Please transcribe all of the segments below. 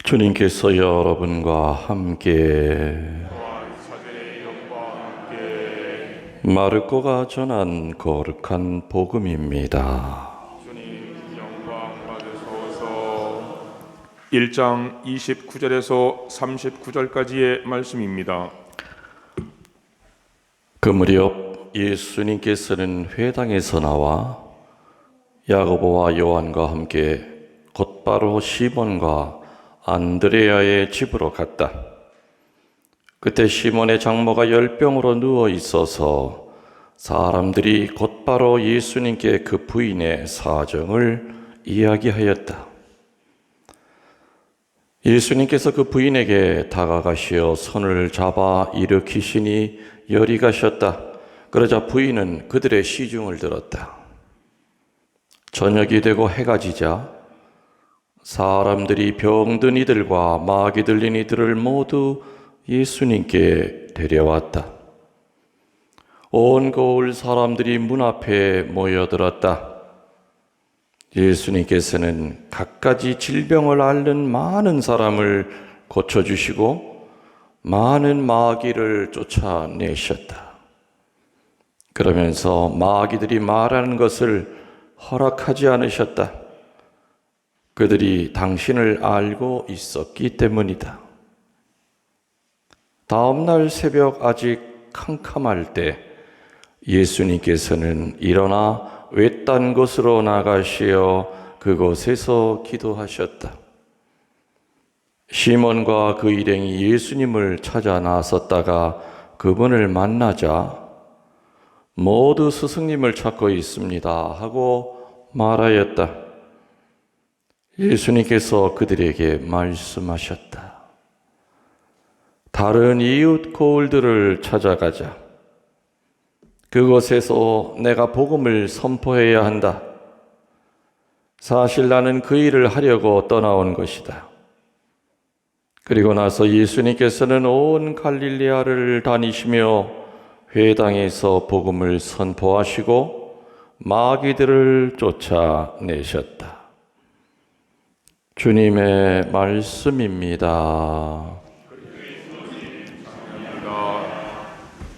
주님께서 여러분과 함께 마르코가 전한 거룩한 복음입니다. 주님 영광 받으소서. 1장 29절에서 39절까지의 말씀입니다. 그 무렵 예수님께서는 회당에서 나와 야고보와 요한과 함께 곧바로 시몬과 안드레아의 집으로 갔다. 그때 시몬의 장모가 열병으로 누워 있어서 사람들이 곧바로 예수님께 그 부인의 사정을 이야기하였다. 예수님께서 그 부인에게 다가가시어 손을 잡아 일으키시니 열이 가셨다. 그러자 부인은 그들의 시중을 들었다. 저녁이 되고 해가 지자 사람들이 병든 이들과 마귀 들린 이들을 모두 예수님께 데려왔다. 온 거울 사람들이 문 앞에 모여들었다. 예수님께서는 갖가지 질병을 앓는 많은 사람을 고쳐주시고 많은 마귀를 쫓아내셨다. 그러면서 마귀들이 말하는 것을 허락하지 않으셨다. 그들이 당신을 알고 있었기 때문이다. 다음 날 새벽 아직 캄캄할 때 예수님께서는 일어나 외딴 곳으로 나가시어 그곳에서 기도하셨다. 시몬과 그 일행이 예수님을 찾아 나섰다가 그분을 만나자 모두 스승님을 찾고 있습니다 하고 말하였다. 예수님께서 그들에게 말씀하셨다. 다른 이웃 고을들을 찾아가자. 그곳에서 내가 복음을 선포해야 한다. 사실 나는 그 일을 하려고 떠나온 것이다. 그리고 나서 예수님께서는 온 갈릴레아를 다니시며 회당에서 복음을 선포하시고 마귀들을 쫓아내셨다. 주님의 말씀입니다.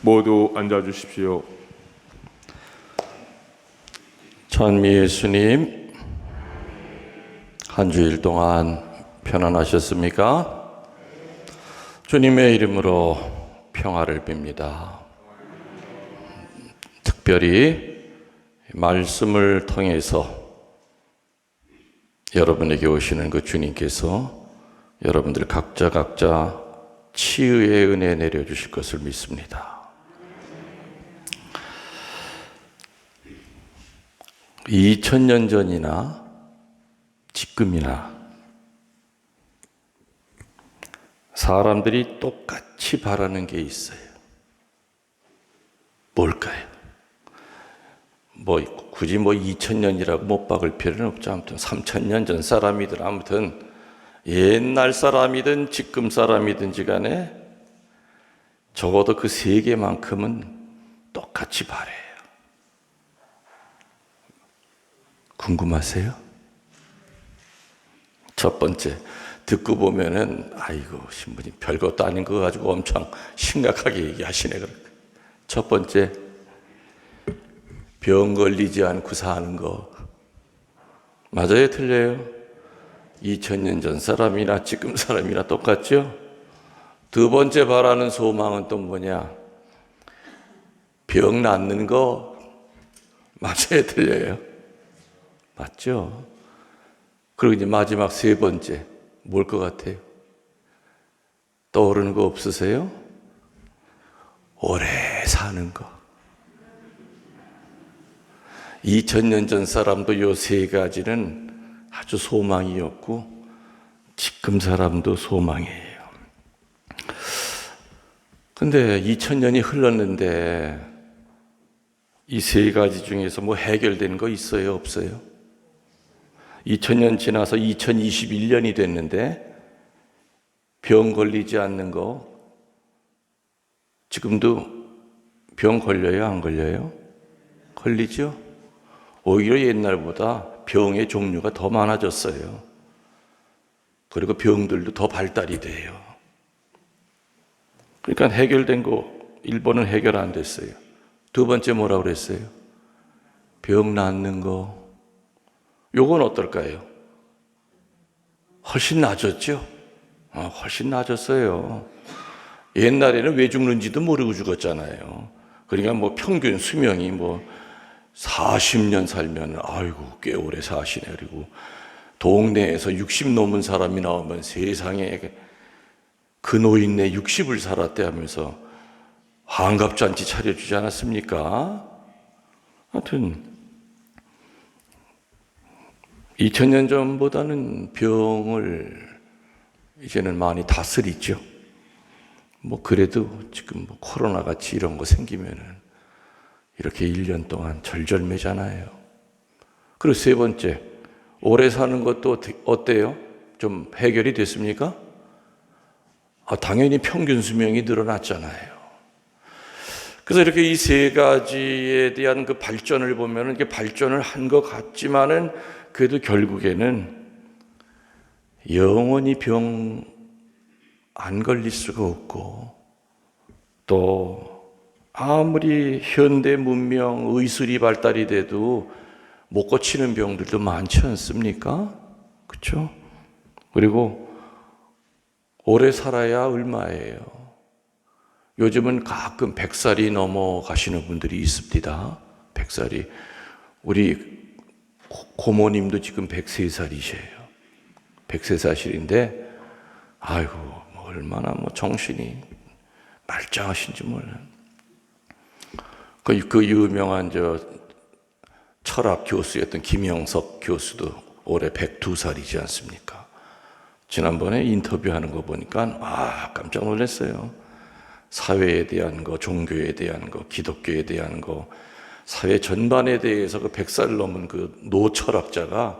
모두 앉아주십시오. 찬미 예수님, 한 주일 동안 편안하셨습니까? 주님의 이름으로 평화를 빕니다. 특별히 말씀을 통해서 여러분에게 오시는 그 주님께서 여러분들 각자 치유의 은혜 내려주실 것을 믿습니다. 2000년 전이나 지금이나 사람들이 똑같이 바라는 게 있어요. 뭘까요? 굳이 2000년이라고 못 박을 필요는 없죠. 아무튼 3000년 전 사람이든 아무튼 옛날 사람이든 지금 사람이든지 간에 적어도 그 세 개만큼은 똑같이 바래요. 궁금하세요? 첫 번째, 듣고 보면은 아이고 신부님 별것도 아닌 거 가지고 엄청 심각하게 얘기하시네. 첫 번째, 병 걸리지 않고 사는 거 맞아요? 틀려요? 2000년 전 사람이나 지금 사람이나 똑같죠? 두 번째 바라는 소망은 또 뭐냐? 병 낫는 거 맞아요? 틀려요? 맞죠? 그리고 이제 마지막 세 번째 뭘 것 같아요? 떠오르는 거 없으세요? 오래 사는 거. 2000년 전 사람도 요 세 가지는 아주 소망이었고 지금 사람도 소망이에요. 근데 2000년이 흘렀는데 이 세 가지 중에서 뭐 해결된 거 있어요? 없어요? 2000년 지나서 2021년이 됐는데 병 걸리지 않는 거 지금도 병 걸려요? 안 걸려요? 걸리죠? 오히려 옛날보다 병의 종류가 더 많아졌어요. 그리고 병들도 더 발달이 돼요. 그러니까 해결된 거 1번은 해결 안 됐어요. 두 번째 뭐라고 그랬어요? 병 낫는 거. 요건 어떨까요? 훨씬 나아졌죠? 훨씬 나아졌어요. 옛날에는 왜 죽는지도 모르고 죽었잖아요. 그러니까 뭐 평균 수명이 뭐 40년 살면 아이고 꽤 오래 사시네. 그리고 동네에서 60 넘은 사람이 나오면 세상에 그 노인네 60을 살았대 하면서 환갑잔치 차려주지 않았습니까? 하여튼 2000년 전보다는 병을 이제는 많이 다스리죠. 뭐 그래도 지금 뭐 코로나 같이 이런 거 생기면은 이렇게 1년 동안 절절매잖아요. 그리고 세 번째, 오래 사는 것도 어때요? 좀 해결이 됐습니까? 당연히 평균 수명이 늘어났잖아요. 그래서 이렇게 이 세 가지에 대한 그 발전을 보면은 이게 발전을 한 것 같지만은 그래도 결국에는 영원히 병 안 걸릴 수가 없고 또 아무리 현대 문명 의술이 발달이 돼도 못 고치는 병들도 많지 않습니까? 그렇죠? 그리고 오래 살아야 얼마예요? 요즘은 가끔 100살이 넘어가시는 분들이 있습니다. 100살이. 우리 고모님도 지금 103살이세요. 103살인데 아이고 뭐 얼마나 뭐 정신이 말짱하신지 몰라요. 그 유명한 철학 교수였던 김영석 교수도 올해 102살이지 않습니까? 지난번에 인터뷰하는 거 보니까 깜짝 놀랐어요. 사회에 대한 거, 종교에 대한 거, 기독교에 대한 거, 사회 전반에 대해서 그 100살 넘은 그 노철학자가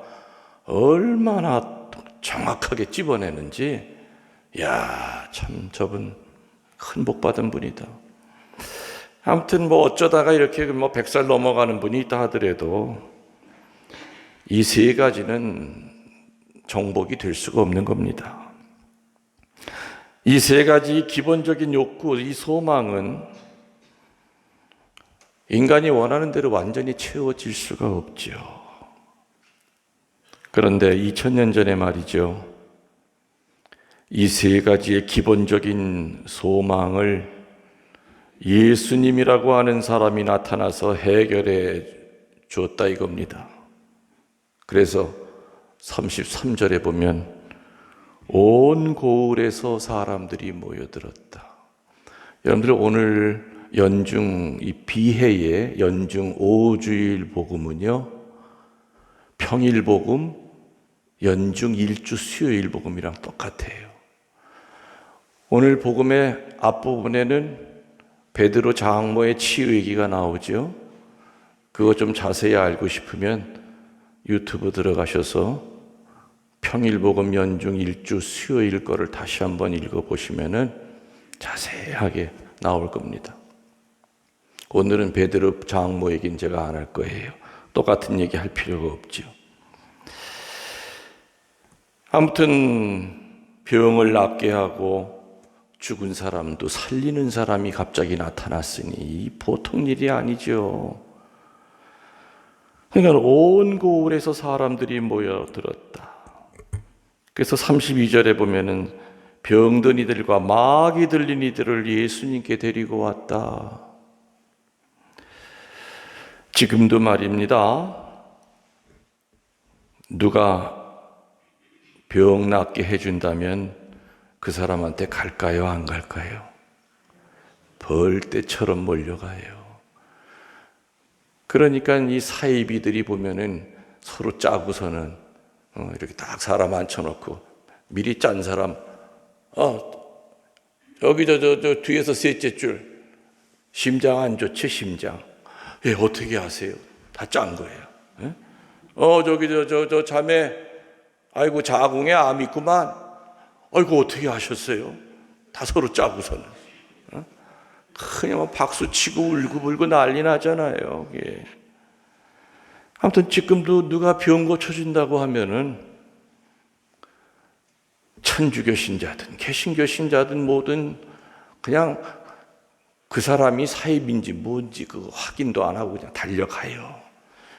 얼마나 정확하게 찝어내는지, 참 저분 큰 복 받은 분이다. 아무튼 뭐 어쩌다가 이렇게 뭐 100살 넘어가는 분이 있다 하더라도 이 세 가지는 정복이 될 수가 없는 겁니다. 이 세 가지 기본적인 욕구, 이 소망은 인간이 원하는 대로 완전히 채워질 수가 없죠. 그런데 2000년 전에 말이죠. 이 세 가지의 기본적인 소망을 예수님이라고 하는 사람이 나타나서 해결해 주었다 이겁니다. 그래서 33절에 보면 온 고을에서 사람들이 모여들었다. 여러분들 오늘 연중 이 비해의 연중 5주일 복음은요, 평일 복음, 연중 1주 수요일 복음이랑 똑같아요. 오늘 복음의 앞부분에는 베드로 장모의 치유 얘기가 나오죠. 그거 좀 자세히 알고 싶으면 유튜브 들어가셔서 평일복음 연중 1주 수요일 거를 다시 한번 읽어보시면 자세하게 나올 겁니다. 오늘은 베드로 장모 얘기는 제가 안 할 거예요. 똑같은 얘기 할 필요가 없죠. 아무튼 병을 낫게 하고 죽은 사람도 살리는 사람이 갑자기 나타났으니 보통 일이 아니죠. 그러니까 온 고을에서 사람들이 모여들었다. 그래서 32절에 보면은 병든 이들과 마귀 들린 이들을 예수님께 데리고 왔다. 지금도 말입니다. 누가 병 낫게 해준다면 그 사람한테 갈까요? 안 갈까요? 벌떼처럼 몰려가요. 그러니까 이 사이비들이 보면은 서로 짜고서는 이렇게 딱 사람 앉혀놓고 미리 짠 사람, 여기 저 뒤에서 셋째 줄 심장 안 좋지 심장. 어떻게 하세요? 다 짠 거예요. 저기 저 자매, 아이고 자궁에 암 있구만. 아이고 어떻게 하셨어요? 다 서로 짜고서는 그냥 박수 치고 울고불고 난리 나잖아요. 예. 아무튼 지금도 누가 병 고쳐준다고 하면은 천주교 신자든 개신교 신자든 뭐든 그냥 그 사람이 사입인지 뭔지 그 확인도 안 하고 그냥 달려가요.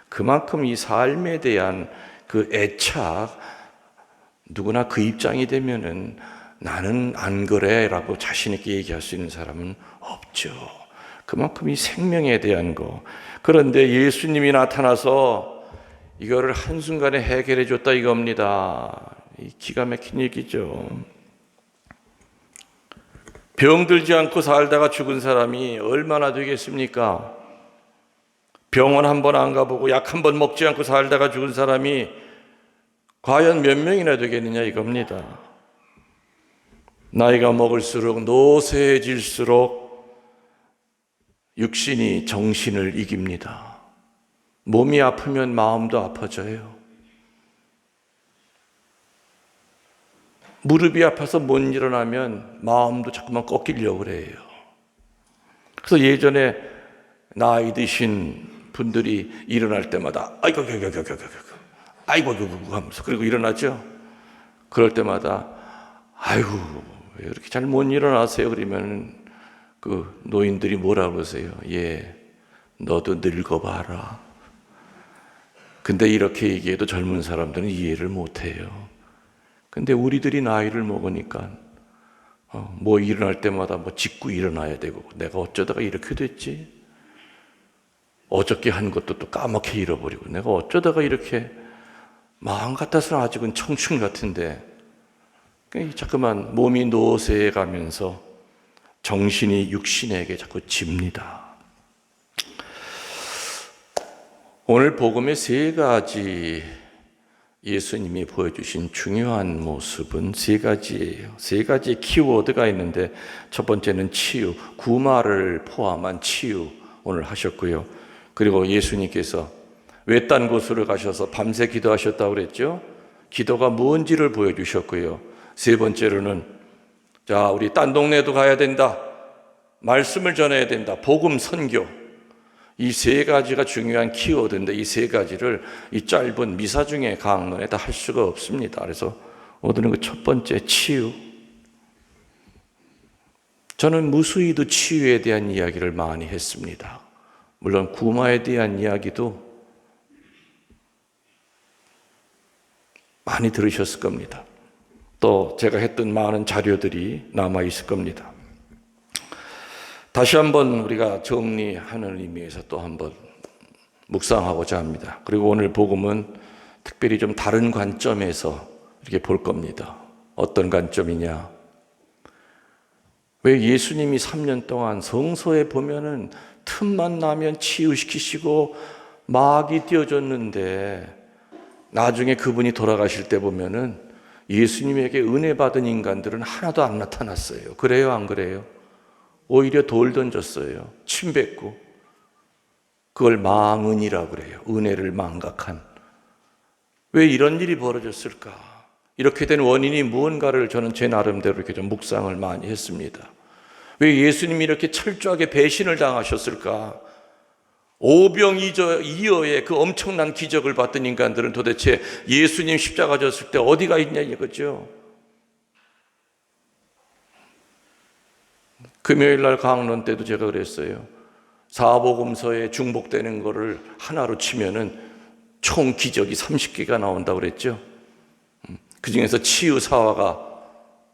그만큼 이 삶에 대한 그 애착, 누구나 그 입장이 되면은 나는 안 그래라고 자신 있게 얘기할 수 있는 사람은 없죠. 그만큼 이 생명에 대한 거. 그런데 예수님이 나타나서 이거를 한순간에 해결해 줬다 이겁니다. 기가 막힌 얘기죠. 병들지 않고 살다가 죽은 사람이 얼마나 되겠습니까? 병원 한 번 안 가보고 약 한 번 먹지 않고 살다가 죽은 사람이 과연 몇 명이나 되겠느냐 이겁니다. 나이가 먹을수록 노쇠해질수록 육신이 정신을 이깁니다. 몸이 아프면 마음도 아파져요. 무릎이 아파서 못 일어나면 마음도 자꾸만 꺾이려고 그래요. 그래서 예전에 나이 드신 분들이 일어날 때마다 아이고 하면서 그리고 일어나죠. 그럴 때마다 아이고 왜 이렇게 잘 못 일어나세요? 그러면 그 노인들이 뭐라 그러세요? 예, 너도 늙어봐라. 근데 이렇게 얘기해도 젊은 사람들은 이해를 못해요. 근데 우리들이 나이를 먹으니까 뭐 일어날 때마다 뭐 짚고 일어나야 되고 내가 어쩌다가 이렇게 됐지? 어저께 한 것도 또 까맣게 잃어버리고 내가 어쩌다가 이렇게 마음 같아서는 아직은 청춘 같은데 자꾸만 몸이 노쇠해 가면서 정신이 육신에게 자꾸 집니다. 오늘 복음의 세 가지 예수님이 보여주신 중요한 모습은 세 가지예요. 세 가지 키워드가 있는데 첫 번째는 치유, 구마를 포함한 치유 오늘 하셨고요. 그리고 예수님께서 외딴 곳으로 가셔서 밤새 기도하셨다고 그랬죠. 기도가 뭔지를 보여주셨고요. 세 번째로는 자, 우리 딴 동네도 가야 된다. 말씀을 전해야 된다. 복음 선교. 이 세 가지가 중요한 키워드인데 이 세 가지를 이 짧은 미사 중에 강론에 다 할 수가 없습니다. 그래서 오늘은 그 첫 번째 치유. 저는 무수히도 치유에 대한 이야기를 많이 했습니다. 물론 구마에 대한 이야기도 많이 들으셨을 겁니다. 또 제가 했던 많은 자료들이 남아 있을 겁니다. 다시 한번 우리가 정리하는 의미에서 또 한번 묵상하고자 합니다. 그리고 오늘 복음은 특별히 좀 다른 관점에서 이렇게 볼 겁니다. 어떤 관점이냐? 왜 예수님이 3년 동안 성소에 보면은 틈만 나면 치유시키시고 막이 띄어졌는데 나중에 그분이 돌아가실 때 보면은 예수님에게 은혜 받은 인간들은 하나도 안 나타났어요. 그래요, 안 그래요? 오히려 돌 던졌어요. 침 뱉고. 그걸 망은이라고 그래요. 은혜를 망각한. 왜 이런 일이 벌어졌을까? 이렇게 된 원인이 무언가를 저는 제 나름대로 이렇게 좀 묵상을 많이 했습니다. 왜 예수님이 이렇게 철저하게 배신을 당하셨을까? 오병이어의 그 엄청난 기적을 봤던 인간들은 도대체 예수님 십자가 졌을 때 어디가 있냐 이거죠. 금요일 날 강론 때도 제가 그랬어요. 사복음서에 중복되는 거를 하나로 치면은 총 기적이 30개가 나온다고 그랬죠. 그 중에서 치유 사화가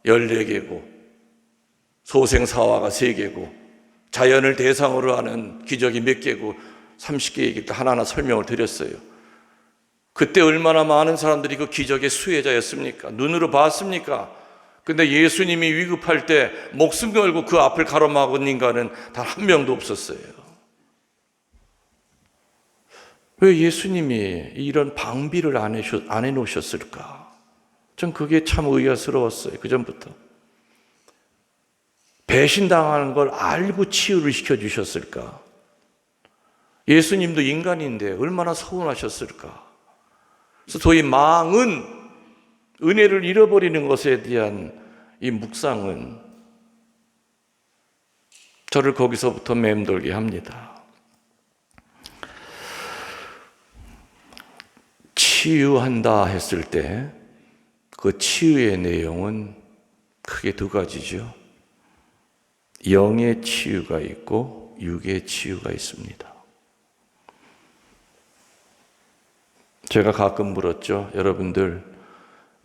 14개고 소생 사화가 3개고 자연을 대상으로 하는 기적이 몇 개고 30개이기 하나하나 설명을 드렸어요. 그때 얼마나 많은 사람들이 그 기적의 수혜자였습니까? 눈으로 봤습니까? 근데 예수님이 위급할 때 목숨 걸고 그 앞을 가로막은 인간은 단 한 명도 없었어요. 왜 예수님이 이런 방비를 안 해놓으셨을까? 전 그게 참 의아스러웠어요. 그 전부터. 배신당하는 걸 알고 치유를 시켜주셨을까? 예수님도 인간인데 얼마나 서운하셨을까? 그래서 소위 망은 은혜를 잃어버리는 것에 대한 이 묵상은 저를 거기서부터 맴돌게 합니다. 치유한다 했을 때 그 치유의 내용은 크게 두 가지죠. 영의 치유가 있고 육의 치유가 있습니다. 제가 가끔 물었죠. 여러분들,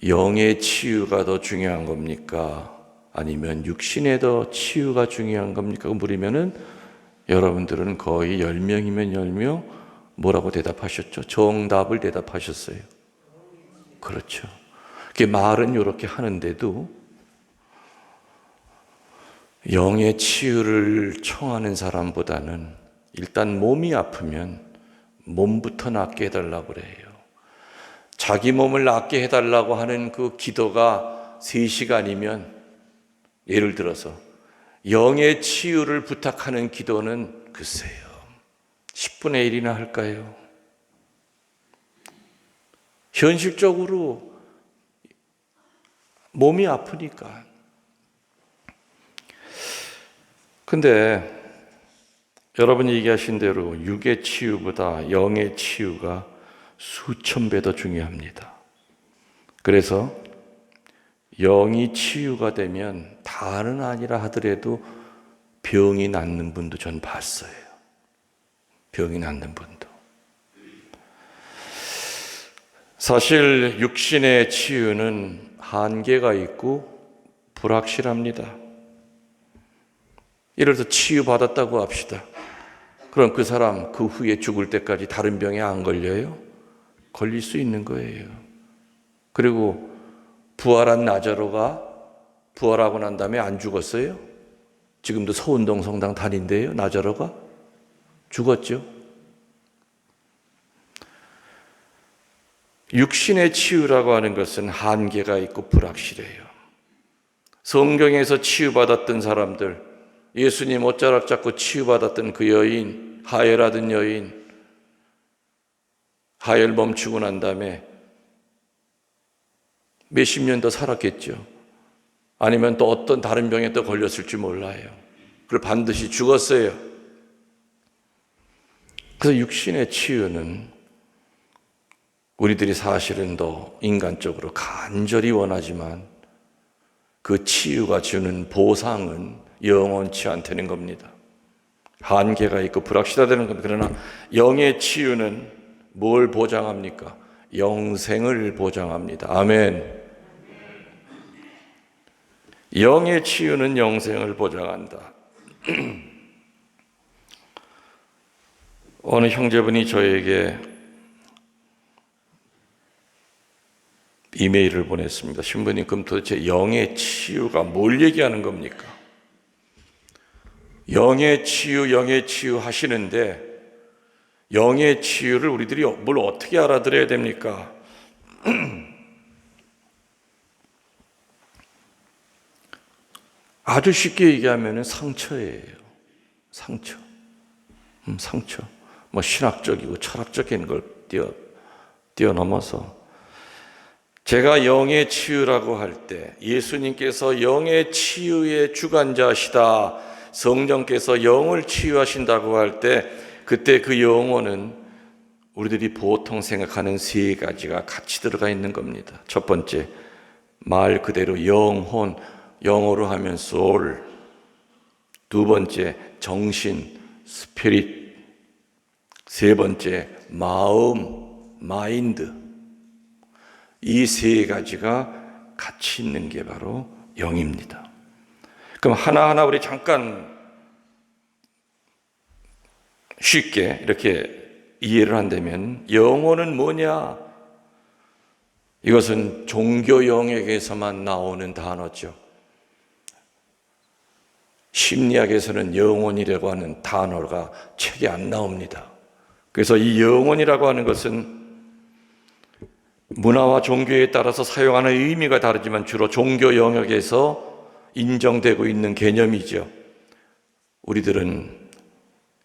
영의 치유가 더 중요한 겁니까? 아니면 육신의 더 치유가 중요한 겁니까? 물으면은 여러분들은 거의 10명이면 10명 뭐라고 대답하셨죠? 정답을 대답하셨어요. 그렇죠. 말은 이렇게 하는데도 영의 치유를 청하는 사람보다는 일단 몸이 아프면 몸부터 낫게 해달라고 그래요. 자기 몸을 낫게 해달라고 하는 그 기도가 3시간이면 예를 들어서 영의 치유를 부탁하는 기도는 글쎄요 10분의 1이나 할까요? 현실적으로 몸이 아프니까. 근데 여러분이 얘기하신 대로 육의 치유보다 영의 치유가 수천 배 더 중요합니다. 그래서 영이 치유가 되면 다는 아니라 하더라도 병이 낫는 분도 전 봤어요. 병이 낫는 분도. 사실 육신의 치유는 한계가 있고 불확실합니다. 예를 들어서 치유받았다고 합시다. 그럼 그 사람 그 후에 죽을 때까지 다른 병에 안 걸려요? 걸릴 수 있는 거예요. 그리고 부활한 나자로가 부활하고 난 다음에 안 죽었어요? 지금도 서운동 성당 다닌대요. 나자로가 죽었죠. 육신의 치유라고 하는 것은 한계가 있고 불확실해요. 성경에서 치유받았던 사람들, 예수님 옷자락 잡고 치유받았던 그 여인, 하혈하던 여인, 하혈 멈추고 난 다음에 몇십 년 더 살았겠죠. 아니면 또 어떤 다른 병에 또 걸렸을지 몰라요. 그리고 반드시 죽었어요. 그래서 육신의 치유는 우리들이 사실은 더 인간적으로 간절히 원하지만 그 치유가 주는 보상은 영원치 않다는 겁니다. 한계가 있고 불확실하다는 겁니다. 그러나 영의 치유는 뭘 보장합니까? 영생을 보장합니다. 아멘. 영의 치유는 영생을 보장한다. 어느 형제분이 저에게 이메일을 보냈습니다. 신부님, 그럼 도대체 영의 치유가 뭘 얘기하는 겁니까? 영의 치유 하시는데 영의 치유를 우리들이 뭘 어떻게 알아들어야 됩니까? 아주 쉽게 얘기하면 상처예요. 상처. 상처. 뭐 신학적이고 철학적인 걸 뛰어넘어서 제가 영의 치유라고 할 때 예수님께서 영의 치유의 주관자시다, 성령께서 영을 치유하신다고 할 때 그때 그 영혼은 우리들이 보통 생각하는 3가지가 같이 들어가 있는 겁니다. 첫 번째, 말 그대로 영혼, 영어로 하면 soul. 두 번째, 정신, spirit. 세 번째, 마음, mind. 이 3가지가 같이 있는 게 바로 영입니다. 그럼 하나하나 우리 잠깐 쉽게 이렇게 이해를 한다면 영혼은 뭐냐? 이것은 종교 영역에서만 나오는 단어죠. 심리학에서는 영혼이라고 하는 단어가 책에 안 나옵니다. 그래서 이 영혼이라고 하는 것은 문화와 종교에 따라서 사용하는 의미가 다르지만 주로 종교 영역에서 인정되고 있는 개념이죠. 우리들은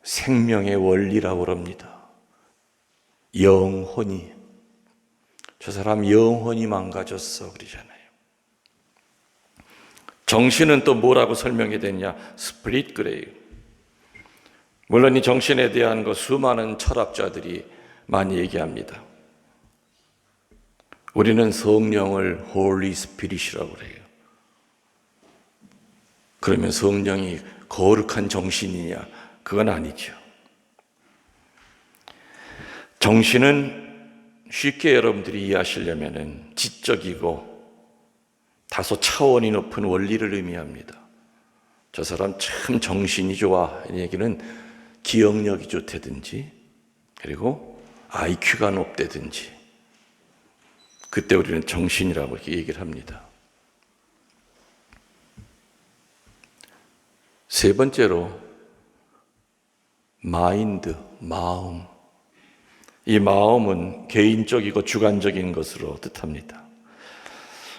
생명의 원리라고 합니다. 영혼이. 저 사람 영혼이 망가졌어 그러잖아요. 정신은 또 뭐라고 설명이 되냐? 스피릿 그래요. 물론 이 정신에 대한 거 수많은 철학자들이 많이 얘기합니다. 우리는 성령을 Holy Spirit이라고 그래요. 그러면 성령이 거룩한 정신이냐? 그건 아니죠. 정신은 쉽게 여러분들이 이해하시려면 지적이고 다소 차원이 높은 원리를 의미합니다. 저 사람 참 정신이 좋아. 이 얘기는 기억력이 좋다든지 그리고 IQ가 높다든지 그때 우리는 정신이라고 이렇게 얘기를 합니다. 세 번째로 마인드, 마음. 이 마음은 개인적이고 주관적인 것으로 뜻합니다.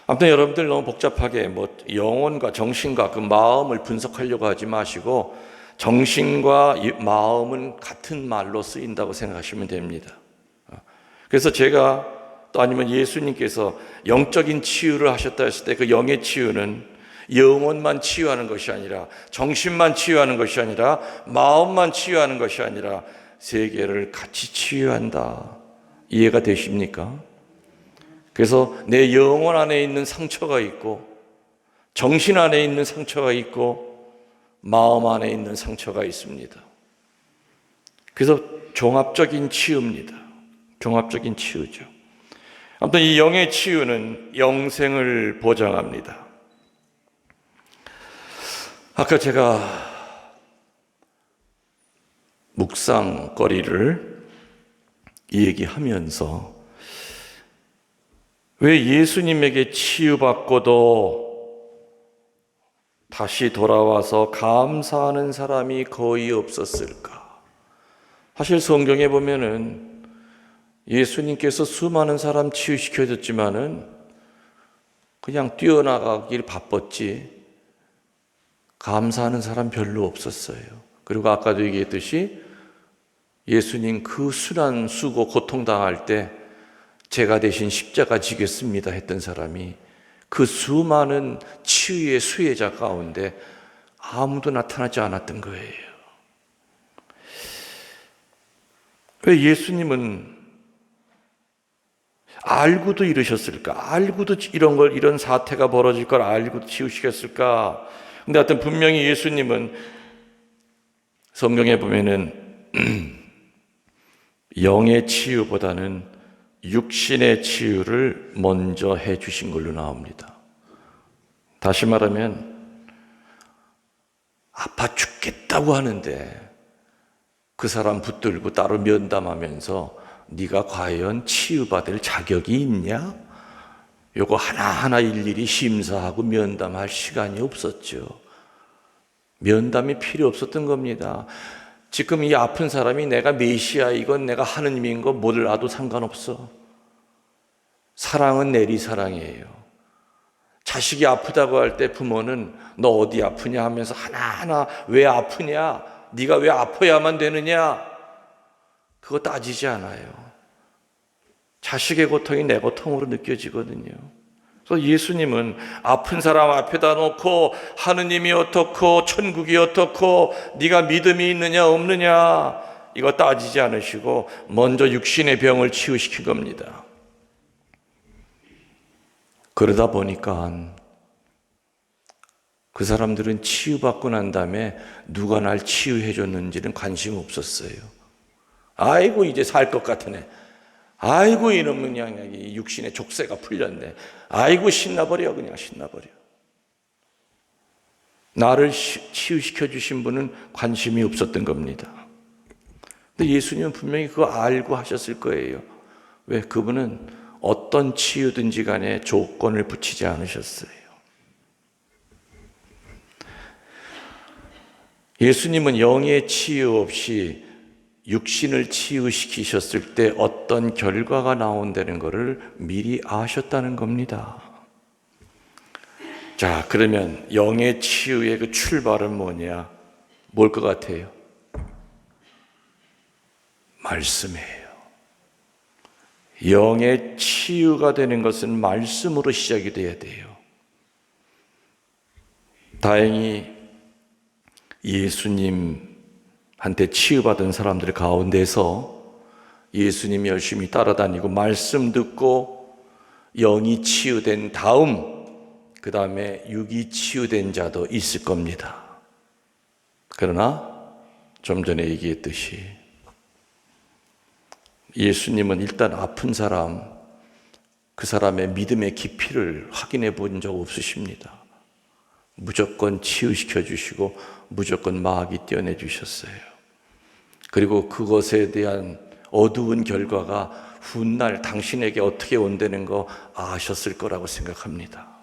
아무튼 여러분들 너무 복잡하게 영혼과 정신과 그 마음을 분석하려고 하지 마시고 정신과 마음은 같은 말로 쓰인다고 생각하시면 됩니다. 그래서 제가 또 아니면 예수님께서 영적인 치유를 하셨다 했을 때 그 영의 치유는 영혼만 치유하는 것이 아니라 정신만 치유하는 것이 아니라 마음만 치유하는 것이 아니라 세 개를 같이 치유한다. 이해가 되십니까? 그래서 내 영혼 안에 있는 상처가 있고 정신 안에 있는 상처가 있고 마음 안에 있는 상처가 있습니다. 그래서 종합적인 치유입니다. 종합적인 치유죠. 아무튼 이 영의 치유는 영생을 보장합니다. 아까 제가 묵상거리를 얘기하면서 왜 예수님에게 치유받고도 다시 돌아와서 감사하는 사람이 거의 없었을까? 사실 성경에 보면은 예수님께서 수많은 사람 치유시켜줬지만은 그냥 뛰어나가길 바빴지 감사하는 사람 별로 없었어요. 그리고 아까도 얘기했듯이 예수님 그 수난 수고 고통당할 때 제가 대신 십자가 지겠습니다 했던 사람이 그 수많은 치유의 수혜자 가운데 아무도 나타나지 않았던 거예요. 왜 예수님은 알고도 이러셨을까? 알고도 이런 사태가 벌어질 걸 알고도 치유시켰을까? 근데 하여튼 분명히 예수님은 성경에 보면은 영의 치유보다는 육신의 치유를 먼저 해 주신 걸로 나옵니다. 다시 말하면 아파 죽겠다고 하는데 그 사람 붙들고 따로 면담하면서 네가 과연 치유받을 자격이 있냐? 요거 하나하나 일일이 심사하고 면담할 시간이 없었죠. 면담이 필요 없었던 겁니다. 지금 이 아픈 사람이 내가 메시아이건 내가 하느님인 거 몰라도 상관없어. 사랑은 내리사랑이에요. 자식이 아프다고 할 때 부모는 너 어디 아프냐 하면서 하나하나 왜 아프냐? 네가 왜 아파야만 되느냐? 그거 따지지 않아요. 자식의 고통이 내 고통으로 느껴지거든요. 그래서 예수님은 아픈 사람 앞에다 놓고 하느님이 어떻고 천국이 어떻고 네가 믿음이 있느냐 없느냐 이거 따지지 않으시고 먼저 육신의 병을 치유시킨 겁니다. 그러다 보니까 그 사람들은 치유받고 난 다음에 누가 날 치유해 줬는지는 관심 없었어요. 아이고 이제 살 것 같으네. 아이고 이놈은 그냥 육신의 족쇄가 풀렸네. 아이고 신나버려 그냥 신나버려. 나를 치유시켜 주신 분은 관심이 없었던 겁니다. 근데 예수님은 분명히 그거 알고 하셨을 거예요. 왜? 그분은 어떤 치유든지 간에 조건을 붙이지 않으셨어요. 예수님은 영의 치유 없이 육신을 치유시키셨을 때 어떤 결과가 나온다는 것을 미리 아셨다는 겁니다. 자, 그러면 영의 치유의 그 출발은 뭐냐? 뭘 것 같아요? 말씀이에요. 영의 치유가 되는 것은 말씀으로 시작이 돼야 돼요. 다행히 예수님한테 치유받은 사람들 가운데서 예수님이 열심히 따라다니고 말씀 듣고 영이 치유된 다음 그 다음에 육이 치유된 자도 있을 겁니다. 그러나 좀 전에 얘기했듯이 예수님은 일단 아픈 사람, 그 사람의 믿음의 깊이를 확인해 본 적 없으십니다. 무조건 치유시켜 주시고 무조건 마귀 떼어내 주셨어요. 그리고 그것에 대한 어두운 결과가 훗날 당신에게 어떻게 온다는 거 아셨을 거라고 생각합니다.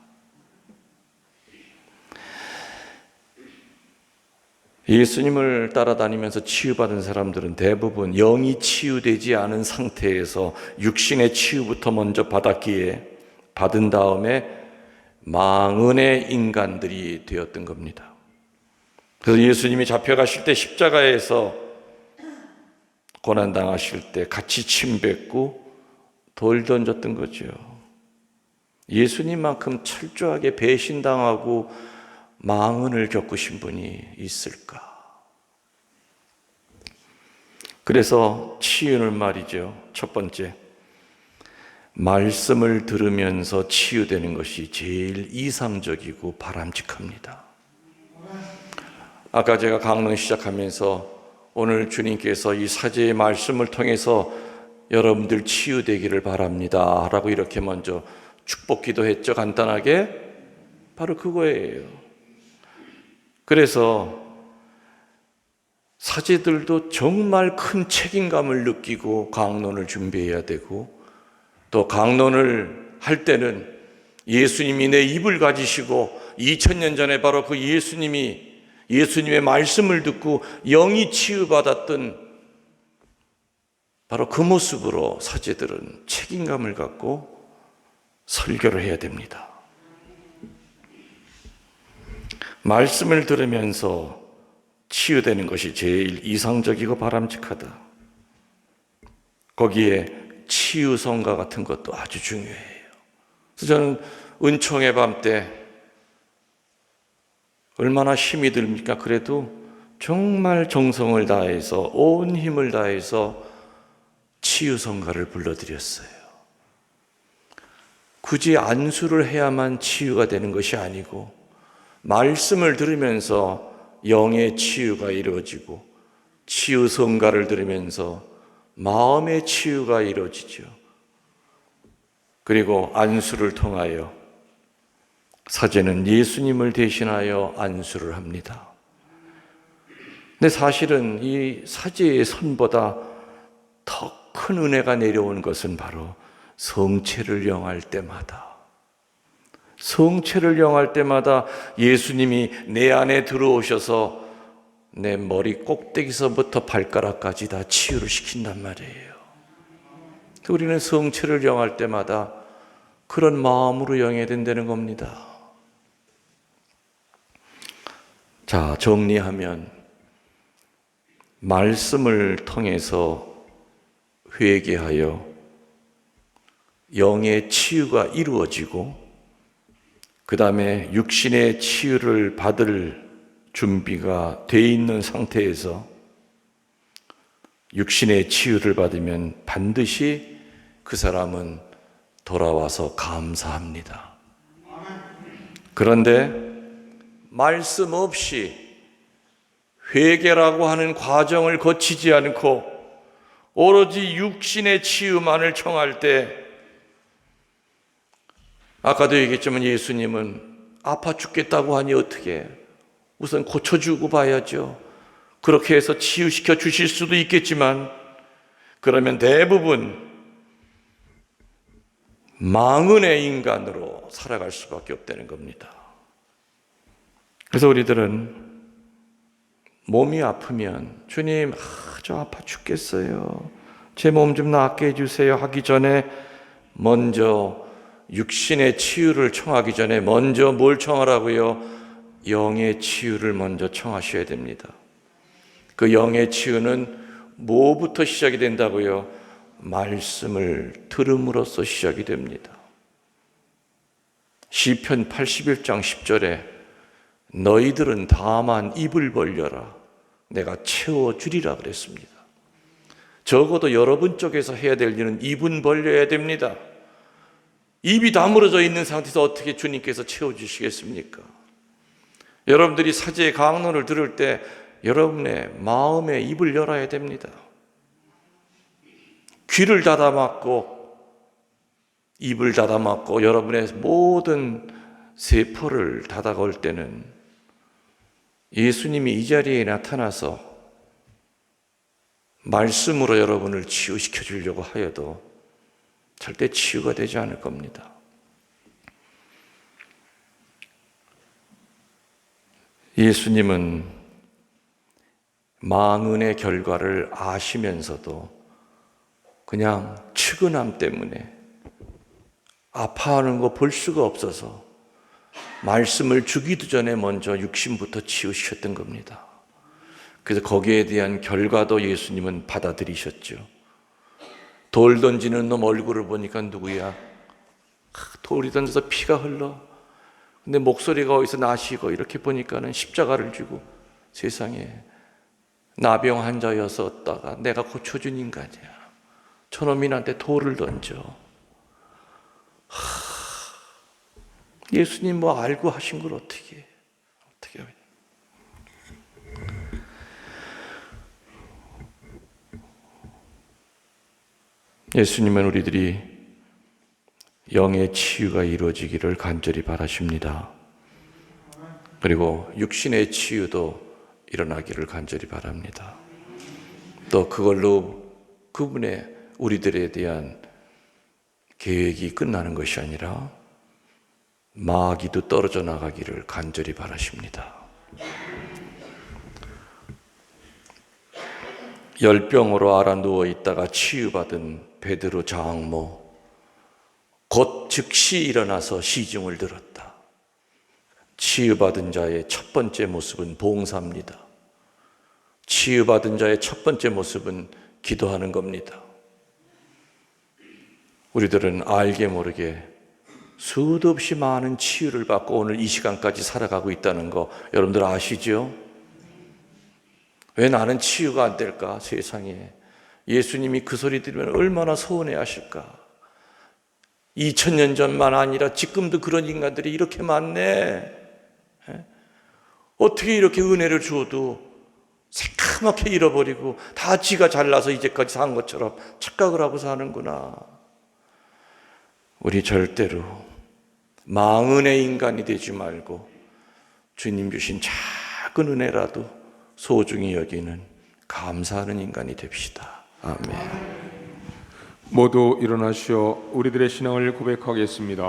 예수님을 따라다니면서 치유받은 사람들은 대부분 영이 치유되지 않은 상태에서 육신의 치유부터 먼저 받았기에 받은 다음에 망언의 인간들이 되었던 겁니다. 그래서 예수님이 잡혀가실 때 십자가에서 고난당하실 때 같이 침뱉고 돌 던졌던 거죠. 예수님만큼 철저하게 배신당하고 망언을 겪으신 분이 있을까? 그래서 치유는 말이죠. 첫 번째, 말씀을 들으면서 치유되는 것이 제일 이상적이고 바람직합니다. 아까 제가 강론 시작하면서 오늘 주님께서 이 사제의 말씀을 통해서 여러분들 치유되기를 바랍니다 라고 이렇게 먼저 축복 기도했죠. 간단하게. 바로 그거예요. 그래서 사제들도 정말 큰 책임감을 느끼고 강론을 준비해야 되고, 또 강론을 할 때는 예수님이 내 입을 가지시고 2000년 전에 바로 그 예수님의 말씀을 듣고 영이 치유받았던 바로 그 모습으로 사제들은 책임감을 갖고 설교를 해야 됩니다. 말씀을 들으면서 치유되는 것이 제일 이상적이고 바람직하다. 거기에 치유성가 같은 것도 아주 중요해요. 그래서 저는 은총의 밤 때 얼마나 힘이 듭니까? 그래도 정말 정성을 다해서 온 힘을 다해서 치유성가를 불러드렸어요. 굳이 안수를 해야만 치유가 되는 것이 아니고 말씀을 들으면서 영의 치유가 이루어지고 치유성가를 들으면서 마음의 치유가 이루어지죠. 그리고 안수를 통하여 사제는 예수님을 대신하여 안수를 합니다. 근데 사실은 이 사제의 선보다 더 큰 은혜가 내려온 것은 바로 성체를 영할 때마다, 성체를 영할 때마다 예수님이 내 안에 들어오셔서 내 머리 꼭대기서부터 발가락까지 다 치유를 시킨단 말이에요. 우리는 성체를 영할 때마다 그런 마음으로 영해야 된다는 겁니다. 자, 정리하면 말씀을 통해서 회개하여 영의 치유가 이루어지고 그 다음에 육신의 치유를 받을 준비가 돼 있는 상태에서 육신의 치유를 받으면 반드시 그 사람은 돌아와서 감사합니다. 그런데 말씀 없이 회개라고 하는 과정을 거치지 않고 오로지 육신의 치유만을 청할 때, 아까도 얘기했지만 예수님은 아파 죽겠다고 하니 어떻게 우선 고쳐주고 봐야죠. 그렇게 해서 치유시켜 주실 수도 있겠지만 그러면 대부분 망언의 인간으로 살아갈 수밖에 없다는 겁니다. 그래서 우리들은 몸이 아프면 주님, 저 아파 죽겠어요, 제 몸 좀 낫게 해주세요 하기 전에 먼저 육신의 치유를 청하기 전에 먼저 뭘 청하라고요? 영의 치유를 먼저 청하셔야 됩니다. 그 영의 치유는 뭐부터 시작이 된다고요? 말씀을 들음으로써 시작이 됩니다. 시편 81장 10절에 너희들은 다만 입을 벌려라, 내가 채워주리라 그랬습니다. 적어도 여러분 쪽에서 해야 될 일은 입은 벌려야 됩니다. 입이 다물어져 있는 상태에서 어떻게 주님께서 채워주시겠습니까? 여러분들이 사제의 강론을 들을 때 여러분의 마음에 입을 열어야 됩니다. 귀를 닫아막고 입을 닫아막고 여러분의 모든 세포를 닫아걸 때는 예수님이 이 자리에 나타나서 말씀으로 여러분을 치유시켜 주려고 하여도 절대 치유가 되지 않을 겁니다. 예수님은 망언의 결과를 아시면서도 그냥 측은함 때문에 아파하는 거 볼 수가 없어서 말씀을 주기도 전에 먼저 육신부터 치유시켰던 겁니다. 그래서 거기에 대한 결과도 예수님은 받아들이셨죠. 돌 던지는 놈 얼굴을 보니까 누구야? 돌이 던져서 피가 흘러. 근데 목소리가 어디서 나시고 이렇게 보니까는 십자가를 쥐고 세상에 나병 환자였었다가 내가 고쳐준 인간이야. 저놈이 나한테 돌을 던져. 예수님 뭐 알고 하신 걸 어떻게 해? 어떻게 해? 예수님은 우리들이 영의 치유가 이루어지기를 간절히 바라십니다. 그리고 육신의 치유도 일어나기를 간절히 바랍니다. 또 그걸로 그분의 우리들에 대한 계획이 끝나는 것이 아니라 마귀도 떨어져 나가기를 간절히 바라십니다. 열병으로 앓아 누워 있다가 치유받은 베드로 장모, 곧 즉시 일어나서 시중을 들었다. 치유받은 자의 첫 번째 모습은 봉사입니다. 치유받은 자의 첫 번째 모습은 기도하는 겁니다. 우리들은 알게 모르게 수도 없이 많은 치유를 받고 오늘 이 시간까지 살아가고 있다는 거 여러분들 아시죠? 왜 나는 치유가 안 될까? 세상에 예수님이 그 소리 들으면 얼마나 서운해 하실까? 2000년 전만 아니라 지금도 그런 인간들이 이렇게 많네. 어떻게 이렇게 은혜를 주어도 새까맣게 잃어버리고 다 지가 잘나서 이제까지 산 것처럼 착각을 하고 사는구나. 우리 절대로 망은의 인간이 되지 말고 주님 주신 작은 은혜라도 소중히 여기는 감사하는 인간이 됩시다. 아멘. 모두 일어나시어 우리들의 신앙을 고백하겠습니다.